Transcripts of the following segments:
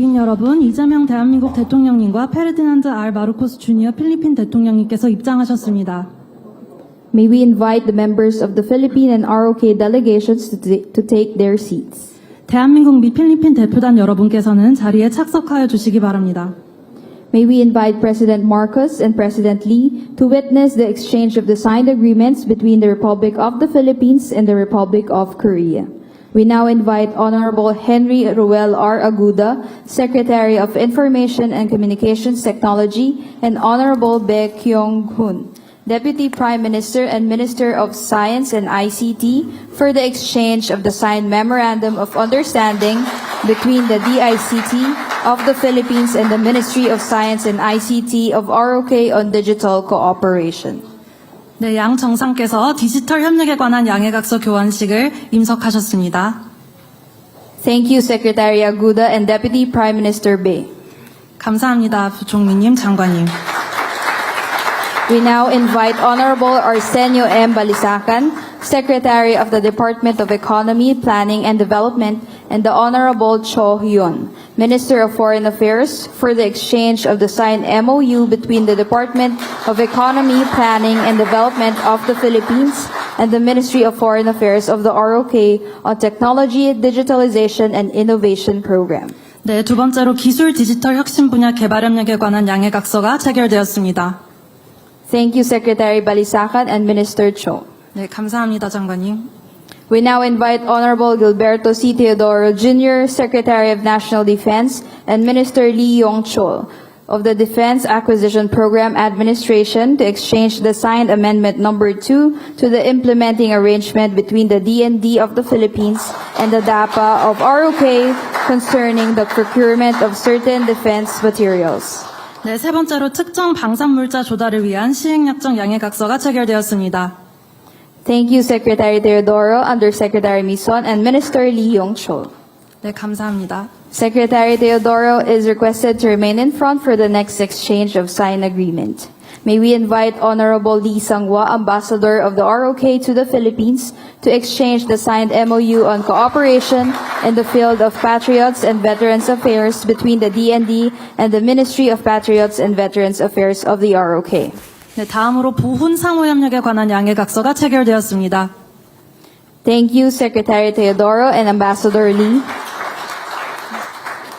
국민 여러분, 이재명 대한민국 대통령님과 페르디난드 R. 마르코스 주니어 필리핀 대통령님께서 입장하셨습니다. May we invite the members of the Philippine and ROK delegations to take their seats. 대한민국 및 필리핀 대표단 여러분께서는 자리에 착석하여 주시기 바랍니다. May we invite President Marcos and President Lee to witness the exchange of the signed agreements between the Republic of the Philippines and the Republic of Korea. We now invite Honorable Henry Ruel R. Aguda, Secretary of Information and Communications Technology, and Honorable Bae Kyung-hun, Deputy Prime Minister and Minister of Science and ICT, for the exchange of the signed Memorandum of Understanding between the DICT of the Philippines and the Ministry of Science and ICT of ROK on digital cooperation. 네, 양 정상께서 디지털 협력에 관한 양해각서 교환식을 임석하셨습니다. Thank you, Secretary Aguda and Deputy Prime Minister Bae. 감사합니다, 부총리님, 장관님. We now invite Honorable Arsenio M. Balisacan, Secretary of the Department of Economy, Planning and Development, and the Honorable Cho Hyun, Minister of Foreign Affairs, for the exchange of the signed MOU between the Department of Economy, Planning and Development of the Philippines and the Ministry of Foreign Affairs of the ROK on Technology, Digitalization and Innovation Program. 네, 두 번째로 기술 디지털 혁신 분야 개발 협력에 관한 양해각서가 체결되었습니다. Thank you, Secretary Balisacan and Minister Cho. 네, 감사합니다, 장관님. We now invite Honorable Gilberto C. Teodoro Jr., Secretary of National Defense, and Minister Lee Yong-chol of the Defense Acquisition Program Administration to exchange the signed Amendment Number 2 to the implementing arrangement between the DND of the Philippines and the DAPA of ROK concerning the procurement of certain defense materials. 네, 세 번째로 특정 방산물자 조달을 위한 시행약정 양해각서가 체결되었습니다. Thank you, Secretary Teodoro, Undersecretary Mison, and Minister Lee Yong-chol. 네, 감사합니다. Secretary Teodoro is requested to remain in front for the next exchange of signed agreement. May we invite Honorable Lee Sangwa, Ambassador of the ROK to the Philippines, to exchange the signed MOU on cooperation in the field of Patriots and Veterans Affairs between the DND and the Ministry of Patriots and Veterans Affairs of the ROK. 네, 다음으로 보훈 상호 협력에 관한 양해각서가 체결되었습니다. Thank you, Secretary Teodoro and Ambassador Lee.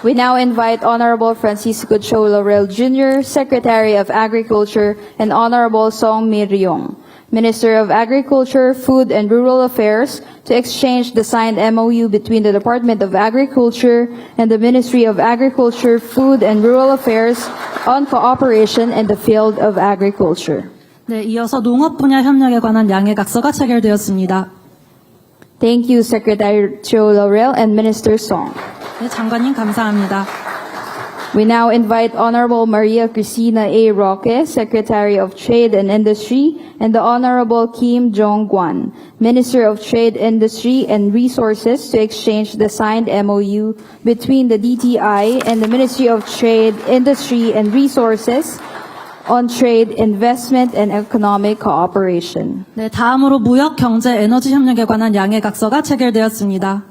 We now invite Honorable Francisco Cho Laurel Jr., Secretary of Agriculture, and Honorable Song Mi Ryong, Minister of Agriculture, Food and Rural Affairs, to exchange the signed MOU between the Department of Agriculture and the Ministry of Agriculture, Food and Rural Affairs on cooperation in the field of agriculture. 네, 이어서 농업 분야 협력에 관한 양해각서가 체결되었습니다. Thank you, Secretary Cho Laurel and Minister Song. 네, 장관님 감사합니다. We now invite Honorable Maria Cristina A. Roque, Secretary of Trade and Industry, and the Honorable Kim Jong-gwan, Minister of Trade, Industry, and Resources, to exchange the signed MOU between the DTI and the Ministry of Trade, Industry, and Resources on trade, investment, and economic cooperation. 네, 다음으로 무역, 경제, 에너지 협력에 관한 양해각서가 체결되었습니다.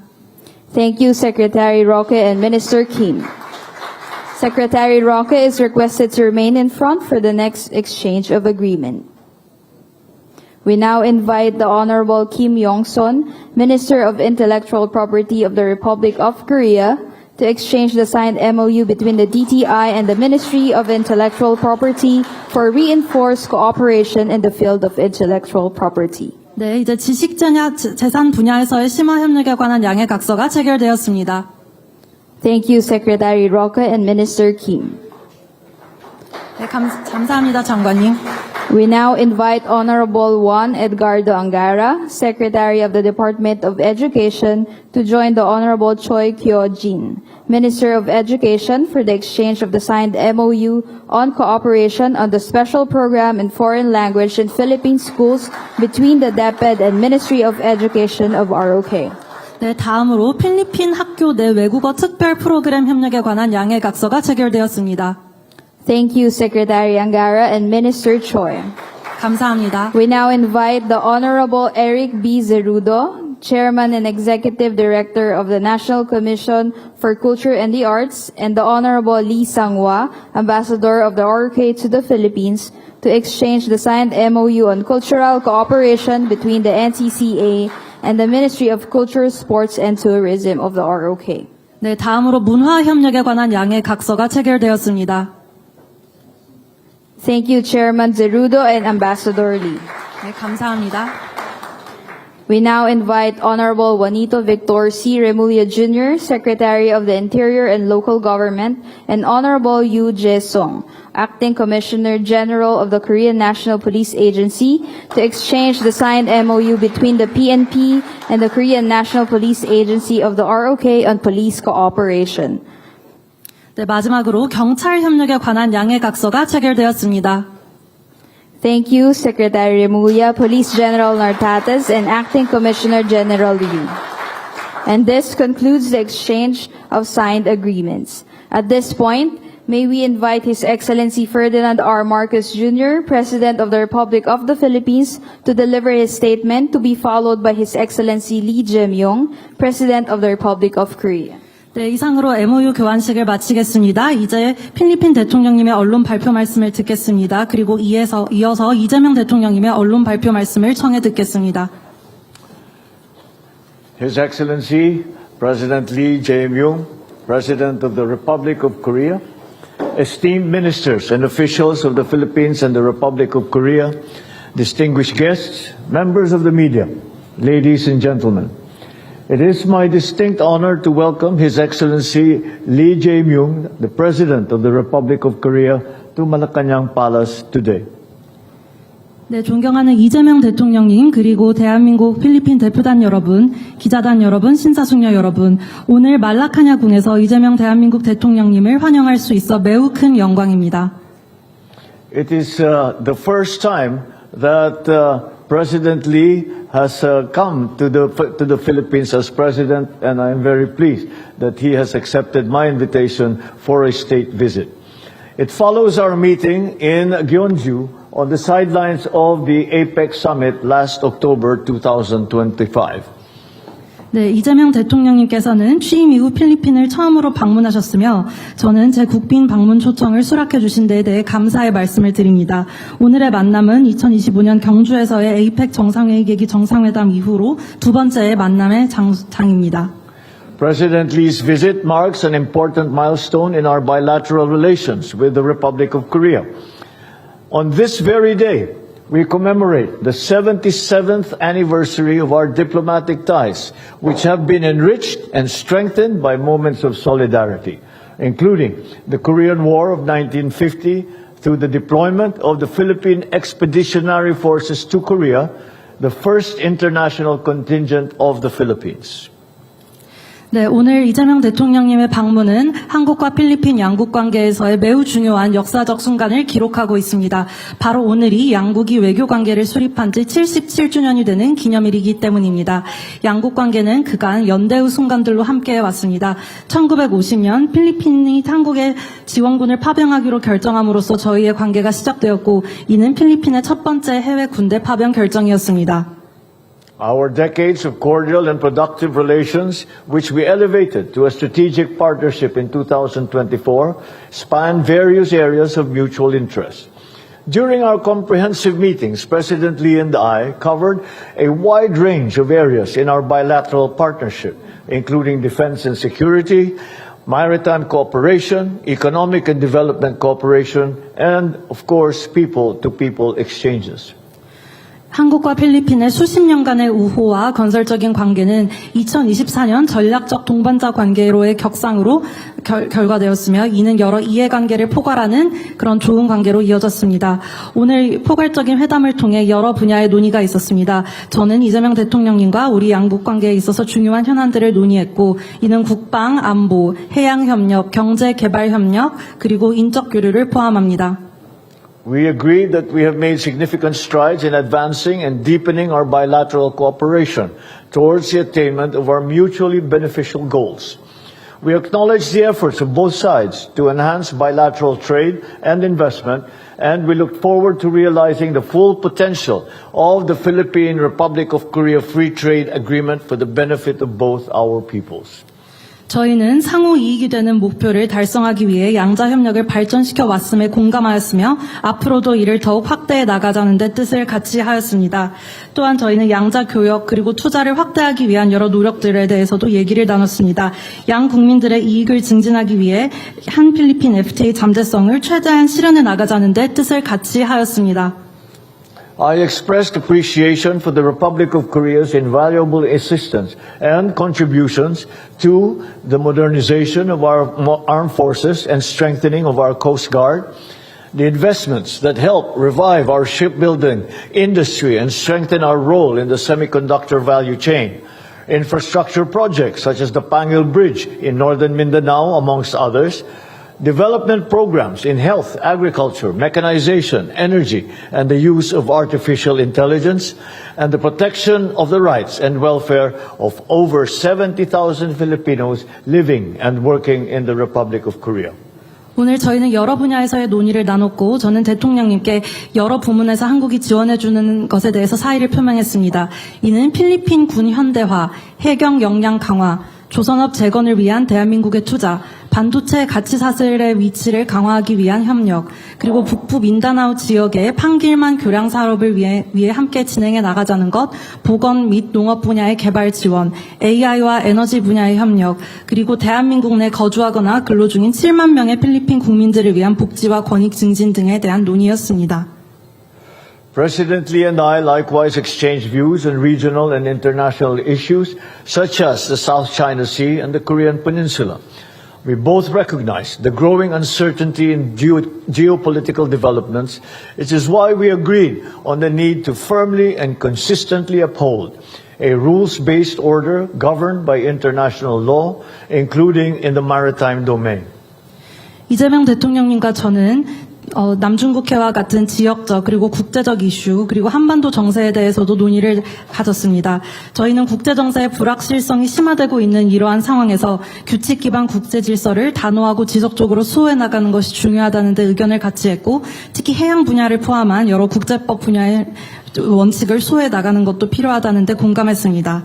Thank you, Secretary Roque and Minister Kim. Secretary Roque is requested to remain in front for the next exchange of agreement. We now invite the Honorable Kim Yong-son, Minister of Intellectual Property of the Republic of Korea, to exchange the signed MOU between the DTI and the Ministry of Intellectual Property for reinforced cooperation in the field of intellectual property. 네, 이제 지식재산 분야에서의 심화 협력에 관한 양해각서가 체결되었습니다. Thank you, Secretary Roque and Minister Kim. 네, 감사합니다, 장관님. We now invite Honorable Juan Edgardo Angara, Secretary of the Department of Education, to join the Honorable Choi Kyo-jin, Minister of Education, for the exchange of the signed MOU on cooperation on the special program in foreign language in Philippine schools between the DepEd and Ministry of Education of ROK. 네, 다음으로 필리핀 학교 내 외국어 특별 프로그램 협력에 관한 양해각서가 체결되었습니다. Thank you, Secretary Angara and Minister Choi. 감사합니다. We now invite the Honorable Eric B. Zerudo Chairman and Executive Director of the National Commission for Culture and the Arts, and the Honorable Lee Sang-hwa, Ambassador of the ROK to the Philippines, to exchange the signed MOU on cultural cooperation between the NCCA and the Ministry of Culture, Sports and Tourism of the ROK. 네, 다음으로 문화 협력에 관한 양해 각서가 체결되었습니다. Thank you, Chairman Zerudo and Ambassador Lee. 네, 감사합니다. We now invite Honorable Juanito Victor C. Remulla Jr., Secretary of the Interior and Local Government, and Honorable Yu Jae-sung, Acting Commissioner General of the Korean National Police Agency, to exchange the signed MOU between the PNP and the Korean National Police Agency of the ROK on police cooperation. 네, 마지막으로 경찰 협력에 관한 양해 각서가 체결되었습니다. Thank you, Secretary Remulla, Police General Nartates, and Acting Commissioner General Yu. And this concludes the exchange of signed agreements. At this point, may we invite His Excellency Ferdinand R. Marcos Jr., President of the Republic of the Philippines, to deliver his statement, to be followed by His Excellency Lee Jae-myung, President of the Republic of Korea. 네, 이상으로 MOU 교환식을 마치겠습니다. 이제 필리핀 대통령님의 언론 발표 말씀을 듣겠습니다. 그리고 이어서 이재명 대통령님의 언론 발표 말씀을 청해 듣겠습니다. His Excellency President Lee Jae-myung, President of the Republic of Korea, esteemed ministers and officials of the Philippines and the Republic of Korea, distinguished guests, members of the media, ladies and gentlemen. It is my distinct honor to welcome His Excellency Lee Jae-myung, the President of the Republic of Korea, to Malacanang Palace today. 네, 존경하는 이재명 대통령님, 그리고 대한민국 필리핀 대표단 여러분, 기자단 여러분, 신사숙녀 여러분, 오늘 말라카냐궁에서 이재명 대한민국 대통령님을 환영할 수 있어 매우 큰 영광입니다. It is the first time that President Lee has come to the Philippines as president, and I am very pleased that he has accepted my invitation for a state visit. It follows our meeting in Gyeongju on the sidelines of the APEC summit last October 2025. 네, 이재명 대통령님께서는 취임 이후 필리핀을 처음으로 방문하셨으며 저는 제 국빈 방문 초청을 수락해 주신 데에 대해 감사의 말씀을 드립니다. 오늘의 만남은 2025년 경주에서의 APEC 정상회의 계기 정상회담 이후로 두 번째의 만남의 장입니다. President Lee's visit marks an important milestone in our bilateral relations with the Republic of Korea. On this very day, we commemorate the 77th anniversary of our diplomatic ties, which have been enriched and strengthened by moments of solidarity, including the Korean War of 1950 through the deployment of the Philippine Expeditionary Forces to Korea, the first international contingent of the Philippines. 네, 오늘 이재명 대통령님의 방문은 한국과 필리핀 양국 관계에서의 매우 중요한 역사적 순간을 기록하고 있습니다. 바로 오늘이 양국이 외교 관계를 수립한 지 77주년이 되는 기념일이기 때문입니다. 양국 관계는 그간 연대의 순간들로 함께해 왔습니다. 1950년 필리핀이 한국의 지원군을 파병하기로 결정함으로써 저희의 관계가 시작되었고, 이는 필리핀의 첫 번째 해외 군대 파병 결정이었습니다. Our decades of cordial and productive relations, which we elevated to a strategic partnership in 2024, span various areas of mutual interest. During our comprehensive meetings, President Lee and I covered a wide range of areas in our bilateral partnership, including defense and security, maritime cooperation, economic and development cooperation, and, of course, people-to-people exchanges. 한국과 필리핀의 수십 년간의 우호와 건설적인 관계는 2024년 전략적 동반자 관계로의 격상으로 결과되었으며, 이는 여러 이해관계를 포괄하는 그런 좋은 관계로 이어졌습니다. 오늘 포괄적인 회담을 통해 여러 분야의 논의가 있었습니다. 저는 이재명 대통령님과 우리 양국 관계에 있어서 중요한 현안들을 논의했고, 이는 국방, 안보, 해양협력, 경제개발협력, 그리고 인적 교류를 포함합니다. We agree that we have made significant strides in advancing and deepening our bilateral cooperation towards the attainment of our mutually beneficial goals. We acknowledge the efforts of both sides to enhance bilateral trade and investment, and we look forward to realizing the full potential of the Philippine Republic of Korea Free Trade Agreement for the benefit of both our peoples. 저희는 상호 이익이 되는 목표를 달성하기 위해 양자 협력을 발전시켜 왔음에 공감하였으며 앞으로도 이를 더욱 확대해 나가자는 데 뜻을 같이 하였습니다. 또한 저희는 양자 교역 그리고 투자를 확대하기 위한 여러 노력들에 대해서도 얘기를 나눴습니다. 양 국민들의 이익을 증진하기 위해 한 필리핀 FTA 잠재성을 최대한 실현해 나가자는 데 뜻을 같이 하였습니다. I expressed appreciation for the Republic of Korea's invaluable assistance and contributions to the modernization of our armed forces and strengthening of our Coast Guard, the investments that help revive our shipbuilding industry and strengthen our role in the semiconductor value chain, infrastructure projects such as the Pangil Bridge in northern Mindanao, amongst others, development programs in health, agriculture, mechanization, energy, and the use of artificial intelligence, and the protection of the rights and welfare of over 70,000 Filipinos living and working in the Republic of Korea. 오늘 저희는 여러 분야에서의 논의를 나눴고 저는 대통령님께 여러 부문에서 한국이 지원해주는 것에 대해서 사의를 표명했습니다. 이는 필리핀 군 현대화, 해경 역량 강화, 조선업 재건을 위한 대한민국의 투자, 반도체 가치 사슬의 위치를 강화하기 위한 협력, 그리고 북부 민다나오 지역의 판길만 교량 사업을 위해 함께 진행해 나가자는 것, 보건 및 농업 분야의 개발 지원, AI와 에너지 분야의 협력, 그리고 대한민국 내 거주하거나 근로 중인 7만 명의 필리핀 국민들을 위한 복지와 권익 증진 등에 대한 논의였습니다. President Lee and I likewise exchanged views on regional and international issues such as the South China Sea and the Korean Peninsula. We both recognize the growing uncertainty in geopolitical developments. It is why we agreed on the need to firmly and consistently uphold a rules-based order governed by international law, including in the maritime domain. 이재명 대통령님과 저는 남중국해와 같은 지역적 그리고 국제적 이슈 그리고 한반도 정세에 대해서도 논의를 가졌습니다. 저희는 국제 정세의 불확실성이 심화되고 있는 이러한 상황에서 규칙 기반 국제 질서를 단호하고 지속적으로 수호해 나가는 것이 중요하다는 데 의견을 같이 했고 특히 해양 분야를 포함한 여러 국제법 분야의 원칙을 수호해 나가는 것도 필요하다는 데 공감했습니다.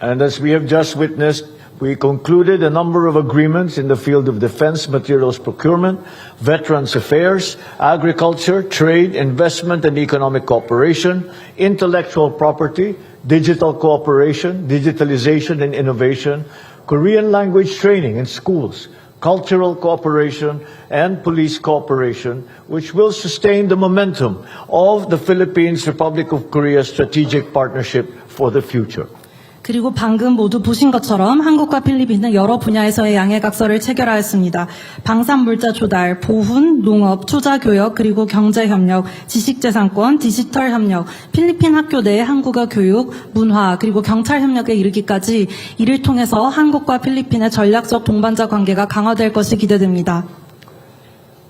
And as we have just witnessed, we concluded a number of agreements in the field of defense materials procurement, veterans affairs, agriculture, trade, investment and economic cooperation, intellectual property, digital cooperation, digitalization and innovation, Korean language training in schools, cultural cooperation, and police cooperation, which will sustain the momentum of the Philippines Republic of Korea strategic partnership for the future. 그리고 방금 모두 보신 것처럼 한국과 필리핀은 여러 분야에서의 양해각서를 체결하였습니다. 방산물자 조달, 보훈, 농업, 투자교역, 그리고 경제협력, 지식재산권, 디지털협력, 필리핀 학교 내 한국어 교육, 문화, 그리고 경찰협력에 이르기까지 이를 통해서 한국과 필리핀의 전략적 동반자 관계가 강화될 것이 기대됩니다.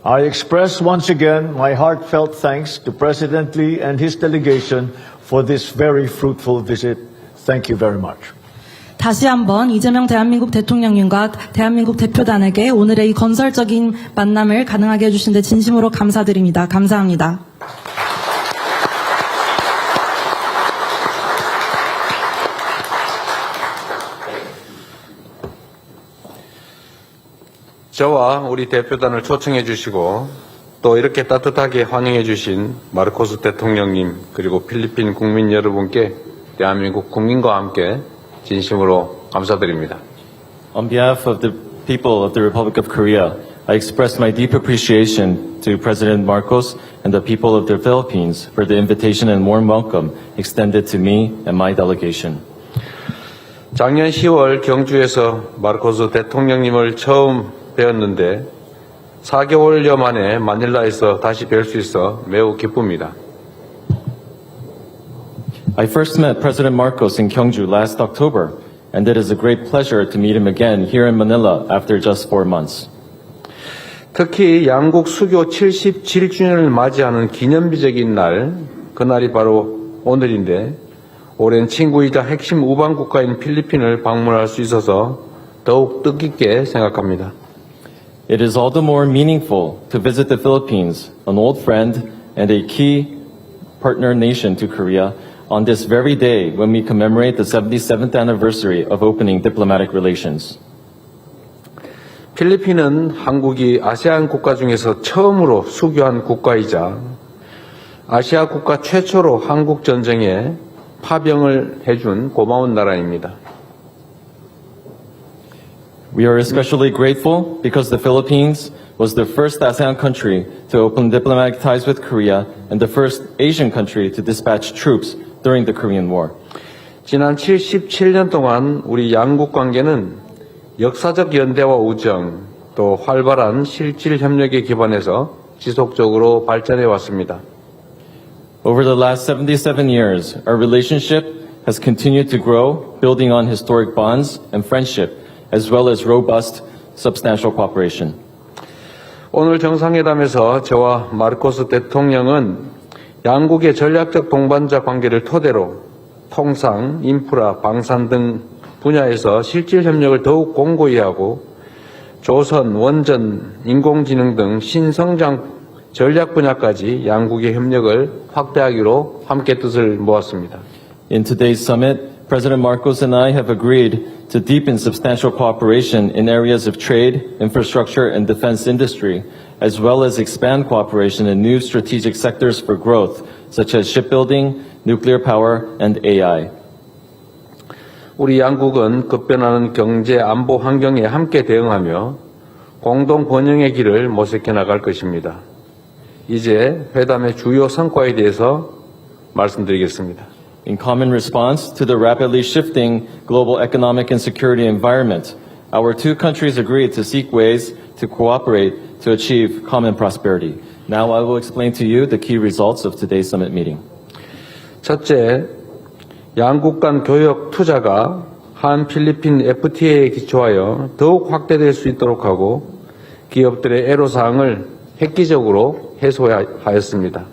I express once again my heartfelt thanks to President Lee and his delegation for this very fruitful visit. Thank you very much. 다시 한번 이재명 대한민국 대통령님과 대한민국 대표단에게 오늘의 이 건설적인 만남을 가능하게 해주신 데 진심으로 감사드립니다. 감사합니다. 저와 우리 대표단을 초청해 주시고 또 이렇게 따뜻하게 환영해 주신 마르코스 대통령님 그리고 필리핀 국민 여러분께 대한민국 국민과 함께 진심으로 감사드립니다. On behalf of the people of the Republic of Korea, I express my deep appreciation to President Marcos and the people of the Philippines for the invitation and warm welcome extended to me and my delegation. 작년 10월 경주에서 마르코스 대통령님을 처음 뵈었는데 4개월여 만에 마닐라에서 다시 뵐 수 있어 매우 기쁩니다. I first met President Marcos in Gyeongju last October, and it is a great pleasure to meet him again here in Manila after just 4 months. 특히 양국 수교 77주년을 맞이하는 기념비적인 날, 그날이 바로 오늘인데 오랜 친구이자 핵심 우방 국가인 필리핀을 방문할 수 있어서 더욱 뜻깊게 생각합니다. It is all the more meaningful to visit the Philippines, an old friend and a key partner nation to Korea, on this very day when we commemorate the 77th anniversary of opening diplomatic relations. 필리핀은 한국이 아세안 국가 중에서 처음으로 수교한 국가이자 아시아 국가 최초로 한국 전쟁에 파병을 해준 고마운 나라입니다. We are especially grateful because the Philippines was the first ASEAN country to open diplomatic ties with Korea and the first Asian country to dispatch troops during the Korean War. 지난 77년 동안 우리 양국 관계는 역사적 연대와 우정, 또 활발한 실질 협력에 기반해서 지속적으로 발전해 왔습니다. Over the last 77 years, our relationship has continued to grow, building on historic bonds and friendship, as well as robust, substantial cooperation. 오늘 정상회담에서 저와 마르코스 대통령은 양국의 전략적 동반자 관계를 토대로 통상, 인프라, 방산 등 분야에서 실질 협력을 더욱 공고히 하고 조선, 원전, 인공지능 등 신성장 전략 분야까지 양국의 협력을 확대하기로 함께 뜻을 모았습니다. In today's summit, President Marcos and I have agreed to deepen substantial cooperation in areas of trade, infrastructure, and defense industry, as well as expand cooperation in new strategic sectors for growth, such as shipbuilding, nuclear power, and AI. 우리 양국은 급변하는 경제 안보 환경에 함께 대응하며 공동 번영의 길을 모색해 나갈 것입니다. 이제 회담의 주요 성과에 대해서 말씀드리겠습니다. In common response to the rapidly shifting global economic and security environment, our two countries agreed to seek ways to cooperate to achieve common prosperity. Now I will explain to you the key results of today's summit meeting. 첫째, 양국 간 교역 투자가 한 필리핀 FTA에 기초하여 더욱 확대될 수 있도록 하고 기업들의 애로사항을 획기적으로 해소하였습니다.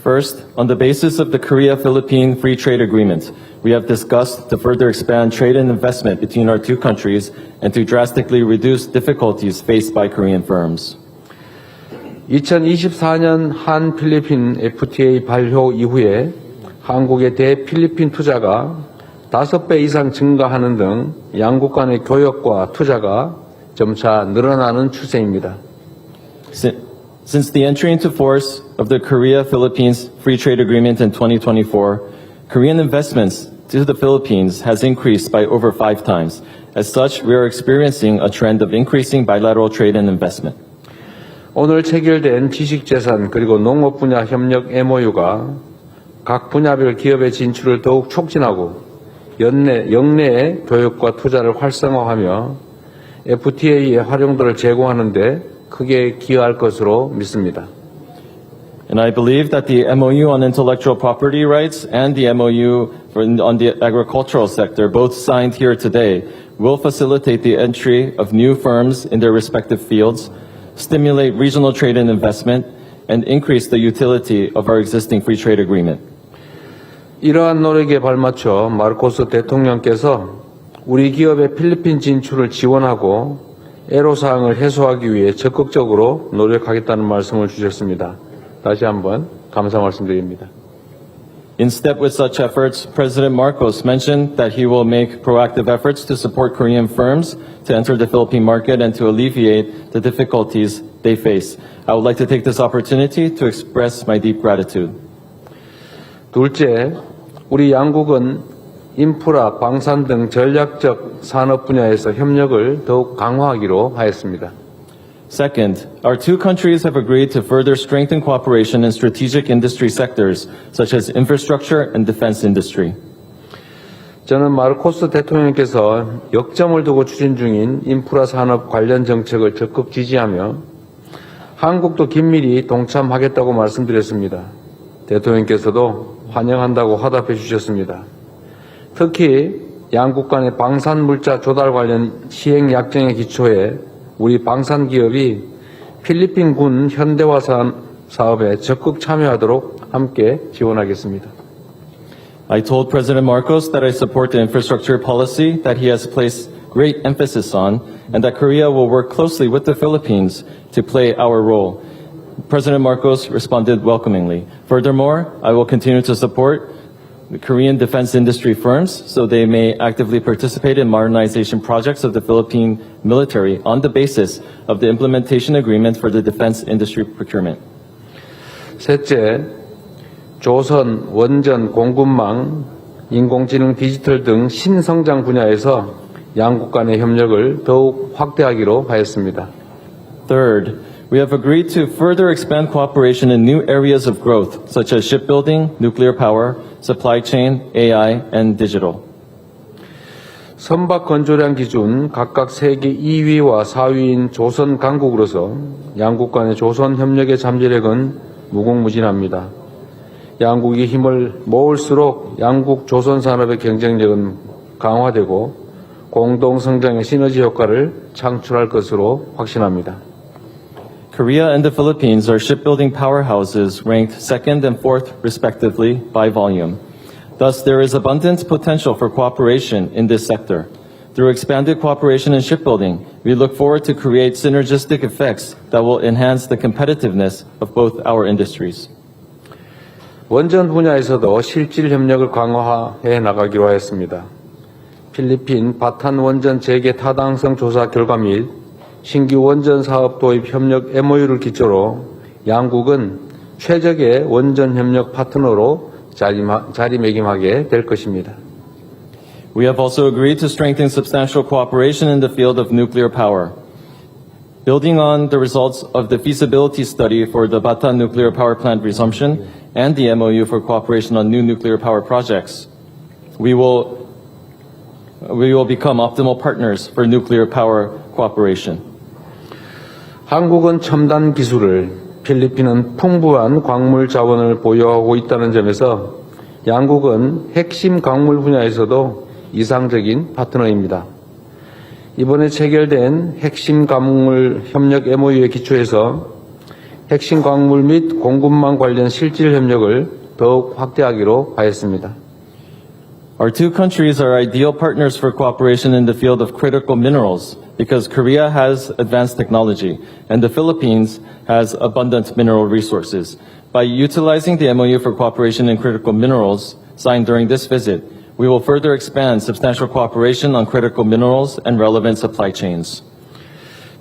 First, on the basis of the Korea-Philippine Free Trade Agreement, we have discussed to further expand trade and investment between our two countries and to drastically reduce difficulties faced by Korean firms. 2024년 한 필리핀 FTA 발효 이후에 한국의 대필리핀 투자가 5배 이상 증가하는 등 양국 간의 교역과 투자가 점차 늘어나는 추세입니다. Since the entry into force of the Korea-Philippines Free Trade Agreement in 2024, Korean investments to the Philippines has increased by over 5 times. As such, we are experiencing a trend of increasing bilateral trade and investment. 오늘 체결된 지식재산 그리고 농업 분야 협력 MOU가 각 분야별 기업의 진출을 더욱 촉진하고 영내의 교육과 투자를 활성화하며 FTA의 활용도를 제고하는 데 크게 기여할 것으로 믿습니다. And I believe that the MOU on intellectual property rights and the MOU on the agricultural sector, both signed here today, will facilitate the entry of new firms in their respective fields, stimulate regional trade and investment, and increase the utility of our existing free trade agreement. 이러한 노력에 발맞춰 마르코스 대통령께서 우리 기업의 필리핀 진출을 지원하고 애로사항을 해소하기 위해 적극적으로 노력하겠다는 말씀을 주셨습니다. 다시 한번 감사 말씀드립니다. In step with such efforts, President Marcos mentioned that he will make proactive efforts to support Korean firms to enter the Philippine market and to alleviate the difficulties they face. I would like to take this opportunity to express my deep gratitude. 둘째, 우리 양국은 인프라, 방산 등 전략적 산업 분야에서 협력을 더욱 강화하기로 하였습니다. Second, our two countries have agreed to further strengthen cooperation in strategic industry sectors, such as infrastructure and defense industry. 저는 마르코스 대통령께서 역점을 두고 추진 중인 인프라 산업 관련 정책을 적극 지지하며 한국도 긴밀히 동참하겠다고 말씀드렸습니다. 대통령께서도 환영한다고 화답해 주셨습니다. 특히 양국 간의 방산 물자 조달 관련 시행 약정에 기초해 우리 방산 기업이 필리핀 군 현대화 사업에 적극 참여하도록 함께 지원하겠습니다. I told President Marcos that I support the infrastructure policy that he has placed great emphasis on, and that Korea will work closely with the Philippines to play our role. President Marcos responded welcomingly. Furthermore, I will continue to support the Korean defense industry firms so they may actively participate in modernization projects of the Philippine military on the basis of the implementation agreement for the defense industry procurement. 셋째, 조선, 원전, 공급망, 인공지능, 디지털 등 신성장 분야에서 양국 간의 협력을 더욱 확대하기로 하였습니다. Third, we have agreed to further expand cooperation in new areas of growth, such as shipbuilding, nuclear power, supply chain, AI, and digital. 선박 건조량 기준 각각 세계 2위와 4위인 조선 강국으로서 양국 간의 조선 협력의 잠재력은 무궁무진합니다. 양국이 힘을 모을수록 양국 조선 산업의 경쟁력은 강화되고 공동 성장의 시너지 효과를 창출할 것으로 확신합니다. Korea and the Philippines are shipbuilding powerhouses ranked second and fourth, respectively, by volume. Thus, there is abundant potential for cooperation in this sector. Through expanded cooperation in shipbuilding, we look forward to create synergistic effects that will enhance the competitiveness of both our industries. 원전 분야에서도 실질 협력을 강화해 나가기로 하였습니다. 필리핀 바탄 원전 재개 타당성 조사 결과 및 신규 원전 사업 도입 협력 MOU를 기초로 양국은 최적의 원전 협력 파트너로 자리매김하게 될 것입니다. We have also agreed to strengthen substantial cooperation in the field of nuclear power. Building on the results of the feasibility study for the Bataan nuclear power plant resumption and the MOU for cooperation on new nuclear power projects, we will become optimal partners for nuclear power cooperation. 한국은 첨단 기술을, 필리핀은 풍부한 광물 자원을 보유하고 있다는 점에서 양국은 핵심 광물 분야에서도 이상적인 파트너입니다. 이번에 체결된 핵심 광물 협력 MOU에 기초해서 핵심 광물 및 공급망 관련 실질 협력을 더욱 확대하기로 하였습니다. Our two countries are ideal partners for cooperation in the field of critical minerals because Korea has advanced technology and the Philippines has abundant mineral resources. By utilizing the MOU for cooperation in critical minerals signed during this visit, we will further expand substantial cooperation on critical minerals and relevant supply chains.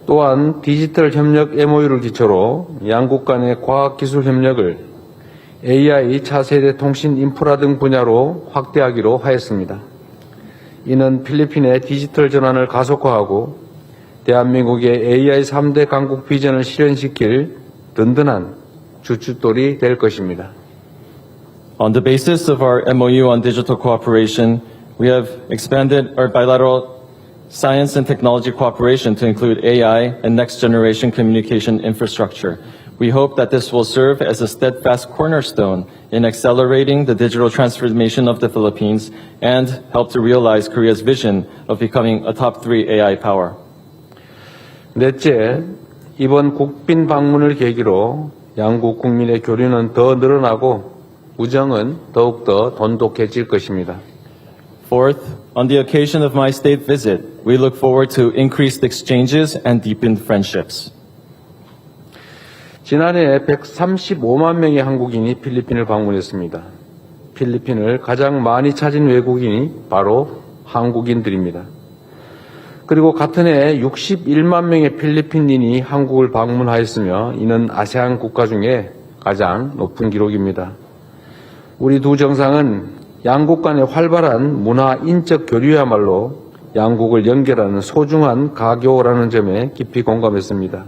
또한 디지털 협력 MOU를 기초로 양국 간의 과학기술 협력을 AI, 차세대 통신 인프라 등 분야로 확대하기로 하였습니다. 이는 필리핀의 디지털 전환을 가속화하고 대한민국의 AI 3대 강국 비전을 실현시킬 든든한 주춧돌이 될 것입니다. On the basis of our MOU on digital cooperation, we have expanded our bilateral science and technology cooperation to include AI and next-generation communication infrastructure. We hope that this will serve as a steadfast cornerstone in accelerating the digital transformation of the Philippines and help to realize Korea's vision of becoming a top 3 AI power. 넷째, 이번 국빈 방문을 계기로 양국 국민의 교류는 더 늘어나고 우정은 더욱더 돈독해질 것입니다. Fourth, on the occasion of my state visit, we look forward to increased exchanges and deepened friendships. 지난해 135만 명의 한국인이 필리핀을 방문했습니다. 필리핀을 가장 많이 찾은 외국인이 바로 한국인들입니다. 그리고 같은 해 61만 명의 필리핀인이 한국을 방문하였으며 이는 아세안 국가 중에 가장 높은 기록입니다. 우리 두 정상은 양국 간의 활발한 문화 인적 교류야말로 양국을 연결하는 소중한 가교라는 점에 깊이 공감했습니다.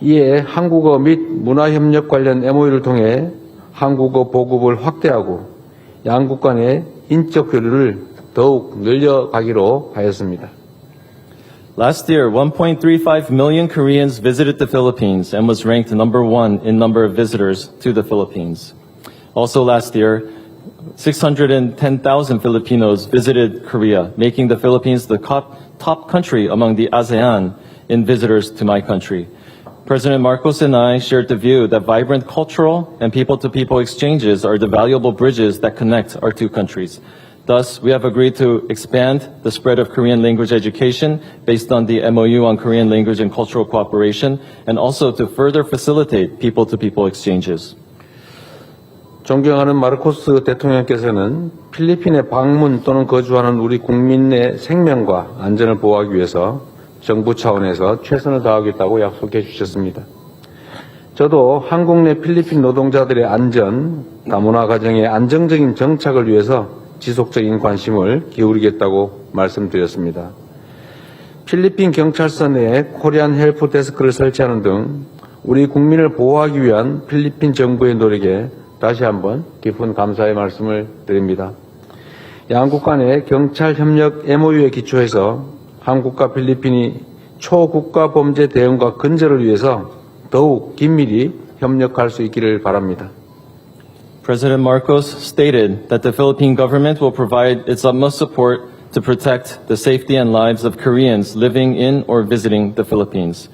이에 한국어 및 문화협력 관련 MOU를 통해 한국어 보급을 확대하고 양국 간의 인적 교류를 더욱 늘려가기로 하였습니다. Last year, 1.35 million Koreans visited the Philippines and was ranked number 1 in number of visitors to the Philippines. Also last year, 610,000 Filipinos visited Korea, making the Philippines the top country among the ASEAN in visitors to my country. President Marcos and I shared the view that vibrant cultural and people-to-people exchanges are the valuable bridges that connect our two countries. Thus, we have agreed to expand the spread of Korean language education based on the MOU on Korean language and cultural cooperation, and also to further facilitate people-to-people exchanges. 존경하는 마르코스 대통령께서는 필리핀에 방문 또는 거주하는 우리 국민의 생명과 안전을 보호하기 위해서 정부 차원에서 최선을 다하겠다고 약속해 주셨습니다. 저도 한국 내 필리핀 노동자들의 안전, 다문화 가정의 안정적인 정착을 위해서 지속적인 관심을 기울이겠다고 말씀드렸습니다. 필리핀 경찰서 내에 코리안 헬프 데스크를 설치하는 등 우리 국민을 보호하기 위한 필리핀 정부의 노력에 다시 한번 깊은 감사의 말씀을 드립니다. 양국 간의 경찰 협력 MOU에 기초해서 한국과 필리핀이 초국가 범죄 대응과 근절을 위해서 더욱 긴밀히 협력할 수 있기를 바랍니다. President Marcos stated that the Philippine government will provide its utmost support to protect the safety and lives of Koreans living in or visiting the Philippines.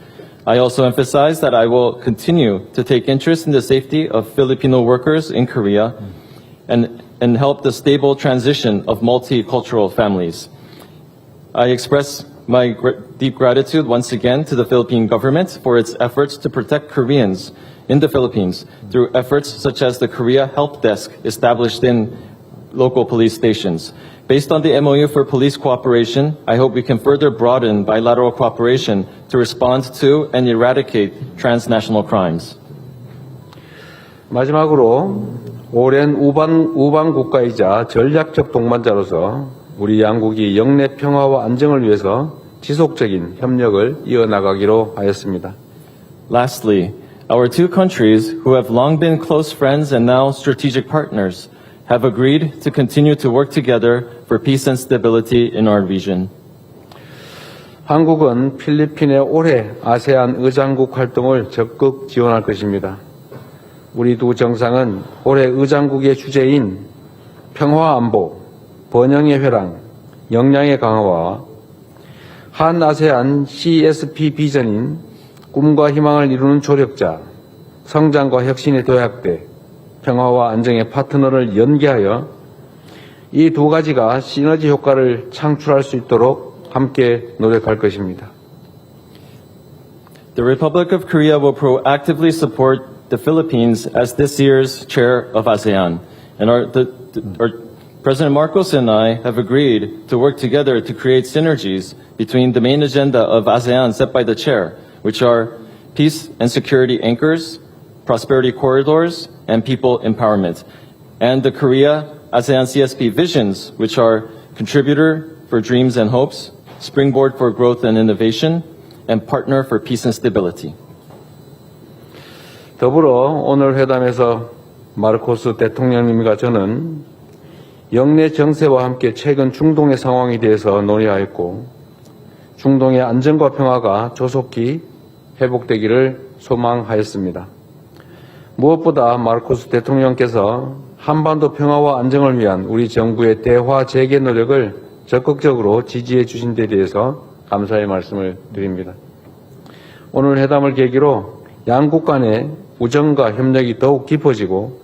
I also emphasize that I will continue to take interest in the safety of Filipino workers in Korea and help the stable transition of multicultural families. I express my deep gratitude once again to the Philippine government for its efforts to protect Koreans in the Philippines through efforts such as the Korea Help Desk established in local police stations. Based on the MOU for police cooperation, I hope we can further broaden bilateral cooperation to respond to and eradicate transnational crimes. 마지막으로 오랜 우방 국가이자 전략적 동반자로서 우리 양국이 영내 평화와 안정을 위해서 지속적인 협력을 이어나가기로 하였습니다. Lastly, our two countries, who have long been close friends and now strategic partners, have agreed to continue to work together for peace and stability in our region. 한국은 필리핀의 올해 아세안 의장국 활동을 적극 지원할 것입니다. 우리 두 정상은 올해 의장국의 주제인 평화 안보, 번영의 회랑, 역량의 강화와 한 아세안 CSP 비전인 꿈과 희망을 이루는 조력자, 성장과 혁신의 도약대, 평화와 안정의 파트너를 연계하여 이 두 가지가 시너지 효과를 창출할 수 있도록 함께 노력할 것입니다. The Republic of Korea will proactively support the Philippines as this year's chair of ASEAN. And our President Marcos and I have agreed to work together to create synergies between the main agenda of ASEAN set by the chair, which are peace and security anchors, prosperity corridors, and people empowerment, and the Korea ASEAN CSP visions, which are contributor for dreams and hopes, springboard for growth and innovation, and partner for peace and stability. 더불어 오늘 회담에서 마르코스 대통령님과 저는 영내 정세와 함께 최근 중동의 상황에 대해서 논의하였고 중동의 안정과 평화가 조속히 회복되기를 소망하였습니다. 무엇보다 마르코스 대통령께서 한반도 평화와 안정을 위한 우리 정부의 대화 재개 노력을 적극적으로 지지해 주신 데 대해서 감사의 말씀을 드립니다. 오늘 회담을 계기로 양국 간의 우정과 협력이 더욱 깊어지고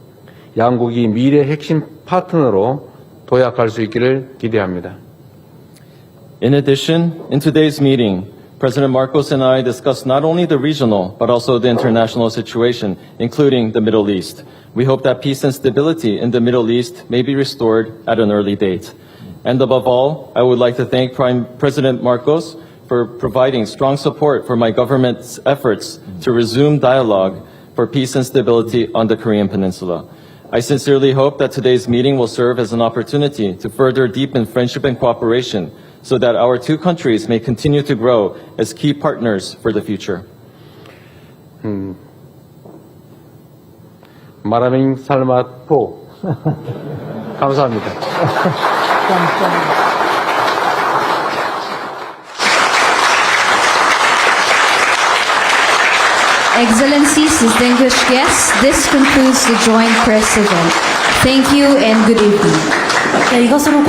양국이 미래 핵심 파트너로 도약할 수 있기를 기대합니다. In addition, in today's meeting, President Marcos and I discussed not only the regional, but also the international situation, including the Middle East. We hope that peace and stability in the Middle East may be restored at an early date. And above all, I would like to thank President Marcos for providing strong support for my government's efforts to resume dialogue for peace and stability on the Korean Peninsula. I sincerely hope that today's meeting will serve as an opportunity to further deepen friendship and cooperation so that our two countries may continue to grow as key partners for the future. 마라밍 살맛 포. 감사합니다. Excellencies, distinguished guests, this concludes the joint press event. Thank you and good evening. 네, 이것으로